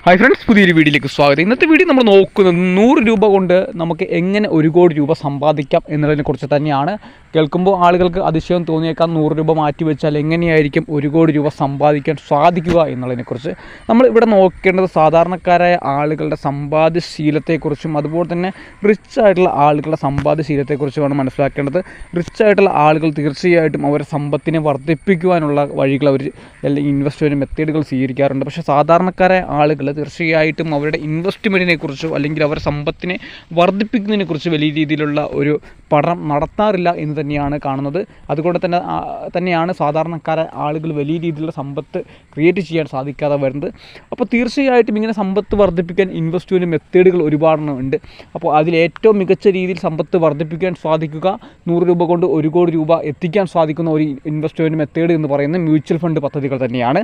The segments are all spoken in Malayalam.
ഹായ് ഫ്രണ്ട്സ്, പുതിയൊരു വീഡിയോയിലേക്ക് സ്വാഗതം. ഇന്നത്തെ വീഡിയോ നമ്മൾ നോക്കുന്നത് 100 രൂപ കൊണ്ട് നമുക്ക് എങ്ങനെ 1 കോടി രൂപ സമ്പാദിക്കാം എന്നതിനെക്കുറിച്ച് തന്നെയാണ്. കേൾക്കുമ്പോൾ ആളുകൾക്ക് അതിശയം തോന്നിയേക്കാം, 100 രൂപ മാറ്റി വെച്ചാൽ എങ്ങനെയായിരിക്കും 1 കോടി രൂപ സമ്പാദിക്കാൻ സാധിക്കുക എന്നുള്ളതിനെക്കുറിച്ച്. നമ്മൾ ഇവിടെ നോക്കേണ്ടത് സാധാരണക്കാരായ ആളുകളുടെ സമ്പാദ്യശീലത്തെക്കുറിച്ചും അതുപോലെ തന്നെ റിച്ച് ആയിട്ടുള്ള ആളുകളുടെ സമ്പാദ്യശീലത്തെക്കുറിച്ചുമാണ് മനസ്സിലാക്കേണ്ടത്. റിച്ച് ആയിട്ടുള്ള ആളുകൾ തീർച്ചയായിട്ടും അവരുടെ സമ്പത്തിനെ വർദ്ധിപ്പിക്കുവാനുള്ള വഴികൾ അവർ അല്ലെങ്കിൽ ഇൻവെസ്റ്റ്മെൻറ്റ് മെത്തേഡുകൾ സ്വീകരിക്കാറുണ്ട്. പക്ഷേ സാധാരണക്കാരായ ആളുകൾ തീർച്ചയായിട്ടും അവരുടെ ഇൻവെസ്റ്റ്മെൻറ്റിനെ കുറിച്ചോ അല്ലെങ്കിൽ അവരുടെ സമ്പത്തിനെ വർദ്ധിപ്പിക്കുന്നതിനെക്കുറിച്ച് വലിയ രീതിയിലുള്ള ഒരു പഠനം നടത്താറില്ല എന്ന് തന്നെയാണ് കാണുന്നത്. അതുകൊണ്ട് തന്നെയാണ് സാധാരണക്കാരായ ആളുകൾ വലിയ രീതിയിലുള്ള സമ്പത്ത് ക്രിയേറ്റ് ചെയ്യാൻ സാധിക്കാതെ വരുന്നത്. അപ്പോൾ തീർച്ചയായിട്ടും ഇങ്ങനെ സമ്പത്ത് വർദ്ധിപ്പിക്കാൻ ഇൻവെസ്റ്റ്മെൻറ്റ് മെത്തേഡുകൾ ഒരുപാടെണ്ണം ഉണ്ട്. അപ്പോൾ അതിലേറ്റവും മികച്ച രീതിയിൽ സമ്പത്ത് വർദ്ധിപ്പിക്കാൻ സാധിക്കുക, 100 രൂപ കൊണ്ട് 1 കോടി രൂപ എത്തിക്കാൻ സാധിക്കുന്ന ഒരു ഇൻവെസ്റ്റ്മെൻറ്റ് മെത്തേഡ് എന്ന് പറയുന്നത് മ്യൂച്വൽ ഫണ്ട് പദ്ധതികൾ തന്നെയാണ്.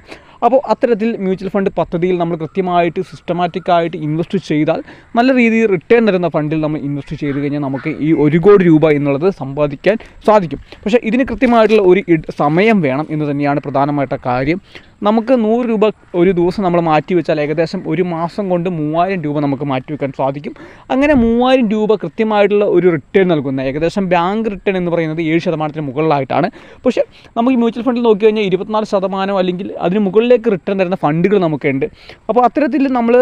അപ്പോൾ അത്തരത്തിൽ മ്യൂച്വൽ ഫണ്ട് പദ്ധതിയിൽ നമ്മൾ കൃത്യമായിട്ട് സിസ്റ്റമാറ്റിക്കായിട്ട് ഇൻവെസ്റ്റ് ചെയ്താൽ നല്ല രീതിയിൽ റിട്ടേൺ തരുന്ന ഫണ്ടിൽ നമ്മൾ ഇൻവെസ്റ്റ് ചെയ്ത് കഴിഞ്ഞാൽ നമുക്ക് ഈ 1 കോടി രൂപ എന്നുള്ളത് സമ്പാദിക്കാൻ സാധിക്കും. പക്ഷേ ഇതിന് കൃത്യമായിട്ടുള്ള ഒരു സമയം വേണം എന്ന് തന്നെയാണ് പ്രധാനമായിട്ട് കാര്യം. നമുക്ക് 100 രൂപ ഒരു ദിവസം നമ്മൾ മാറ്റി വെച്ചാൽ ഏകദേശം ഒരു മാസം കൊണ്ട് 3000 രൂപ നമുക്ക് മാറ്റി വെക്കാൻ സാധിക്കും. അങ്ങനെ 3000 രൂപ കൃത്യമായിട്ടുള്ള ഒരു റിട്ടേൺ നൽകുന്ന ഏകദേശം ബാങ്ക് റിട്ടേൺ എന്ന് പറയുന്നത് 7% മുകളിലായിട്ടാണ്. പക്ഷേ നമുക്ക് ഈ മ്യൂച്വൽ ഫണ്ടിൽ നോക്കി കഴിഞ്ഞാൽ 24% അല്ലെങ്കിൽ അതിന് മുകളിലേക്ക് റിട്ടേൺ തരുന്ന ഫണ്ടുകൾ നമുക്കുണ്ട്. അപ്പോൾ അത്തരത്തിൽ നമ്മൾ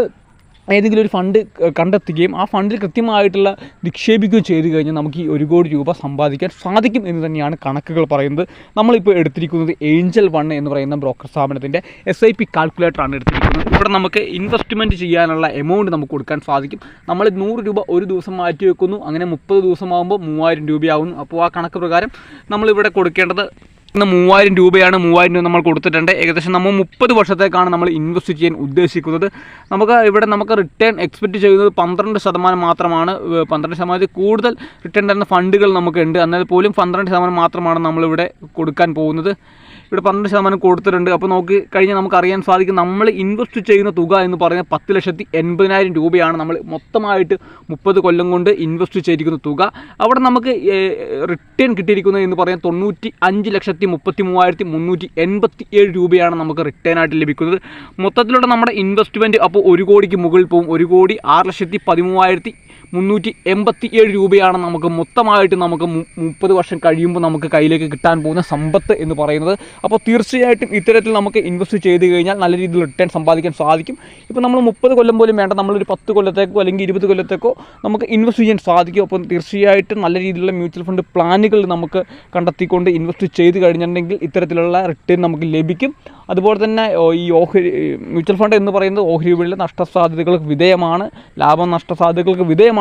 ഏതെങ്കിലും ഒരു ഫണ്ട് കണ്ടെത്തുകയും ആ ഫണ്ടിൽ കൃത്യമായിട്ടുള്ള നിക്ഷേപിക്കുകയും ചെയ്തു കഴിഞ്ഞാൽ നമുക്ക് ഈ 1 കോടി രൂപ സമ്പാദിക്കാൻ സാധിക്കും എന്ന് തന്നെയാണ് കണക്കുകൾ പറയുന്നത്. നമ്മളിപ്പോൾ എടുത്തിരിക്കുന്നത് ഏഞ്ചൽ വൺ എന്ന് പറയുന്ന ബ്രോക്കർ സ്ഥാപനത്തിൻ്റെ SIP കാൽക്കുലേറ്ററാണ് എടുത്തിരിക്കുന്നത്. ഇവിടെ നമുക്ക് ഇൻവെസ്റ്റ്മെൻറ്റ് ചെയ്യാനുള്ള എമൗണ്ട് നമുക്ക് കൊടുക്കാൻ സാധിക്കും. നമ്മൾ 100 രൂപ ഒരു ദിവസം മാറ്റി വെക്കുന്നു, അങ്ങനെ 30 ദിവസമാകുമ്പോൾ 3000 രൂപയാവുന്നു. അപ്പോൾ ആ കണക്ക് പ്രകാരം നമ്മളിവിടെ കൊടുക്കേണ്ടത് 3000 രൂപയാണ്. 3000 രൂപ നമ്മൾ കൊടുത്തിട്ടുണ്ട്. ഏകദേശം നമ്മൾ 30 വർഷത്തേക്കാണ് നമ്മൾ ഇൻവെസ്റ്റ് ചെയ്യാൻ ഉദ്ദേശിക്കുന്നത്. നമുക്ക് റിട്ടേൺ എക്സ്പെക്റ്റ് ചെയ്യുന്നത് 12% മാത്രമാണ്. 12% കൂടുതൽ റിട്ടേൺ തരുന്ന ഫണ്ടുകൾ നമുക്കുണ്ട്. എന്നാൽ പോലും 12% മാത്രമാണ് നമ്മളിവിടെ കൊടുക്കാൻ പോകുന്നത്. ഇവിടെ 12% കൊടുത്തിട്ടുണ്ട്. അപ്പോൾ നോക്കി കഴിഞ്ഞാൽ നമുക്കറിയാൻ സാധിക്കും, നമ്മൾ ഇൻവെസ്റ്റ് ചെയ്യുന്ന തുക എന്ന് പറയുന്നത് 10,80,000 രൂപയാണ്. നമ്മൾ മൊത്തമായിട്ട് 30 കൊല്ലം കൊണ്ട് ഇൻവെസ്റ്റ് ചെയ്തിരിക്കുന്ന തുക. അവിടെ നമുക്ക് റിട്ടേൺ കിട്ടിയിരിക്കുന്നത് എന്ന് പറയുന്നത് 95,33,387 രൂപയാണ് നമുക്ക് റിട്ടേൺ ആയിട്ട് ലഭിക്കുന്നത്. മൊത്തത്തിലുള്ള നമ്മുടെ ഇൻവെസ്റ്റ്മെൻറ്റ് അപ്പോൾ 1 കോടിക്ക് മുകളിൽ പോകും. 1,06,13,387 രൂപയാണ് നമുക്ക് മൊത്തമായിട്ട് നമുക്ക് 30 വർഷം കഴിയുമ്പോൾ നമുക്ക് കയ്യിലേക്ക് കിട്ടാൻ പോകുന്ന സമ്പത്ത് എന്ന് പറയുന്നത്. അപ്പോൾ തീർച്ചയായിട്ടും ഇത്തരത്തിൽ നമുക്ക് ഇൻവെസ്റ്റ് ചെയ്ത് കഴിഞ്ഞാൽ നല്ല രീതിയിൽ റിട്ടേൺ സമ്പാദിക്കാൻ സാധിക്കും. ഇപ്പോൾ നമ്മൾ 30 കൊല്ലം പോലും വേണ്ട, നമ്മളൊരു 10 കൊല്ലത്തേക്കോ അല്ലെങ്കിൽ 20 കൊല്ലത്തേക്കോ നമുക്ക് ഇൻവെസ്റ്റ് ചെയ്യാൻ സാധിക്കും. അപ്പോൾ തീർച്ചയായിട്ടും നല്ല രീതിയിലുള്ള മ്യൂച്വൽ ഫണ്ട് പ്ലാനുകൾ നമുക്ക് കണ്ടെത്തിക്കൊണ്ട് ഇൻവെസ്റ്റ് ചെയ്ത് കഴിഞ്ഞിട്ടുണ്ടെങ്കിൽ ഇത്തരത്തിലുള്ള റിട്ടേൺ നമുക്ക് ലഭിക്കും. അതുപോലെ തന്നെ ഈ മ്യൂച്വൽ ഫണ്ട് എന്ന് പറയുന്നത് ഓഹരി വിപണിയിലെ നഷ്ടസാധ്യതകൾക്ക് വിധേയമാണ്, ലാഭം നഷ്ടസാധ്യതകൾക്ക് വിധേയമാണ്.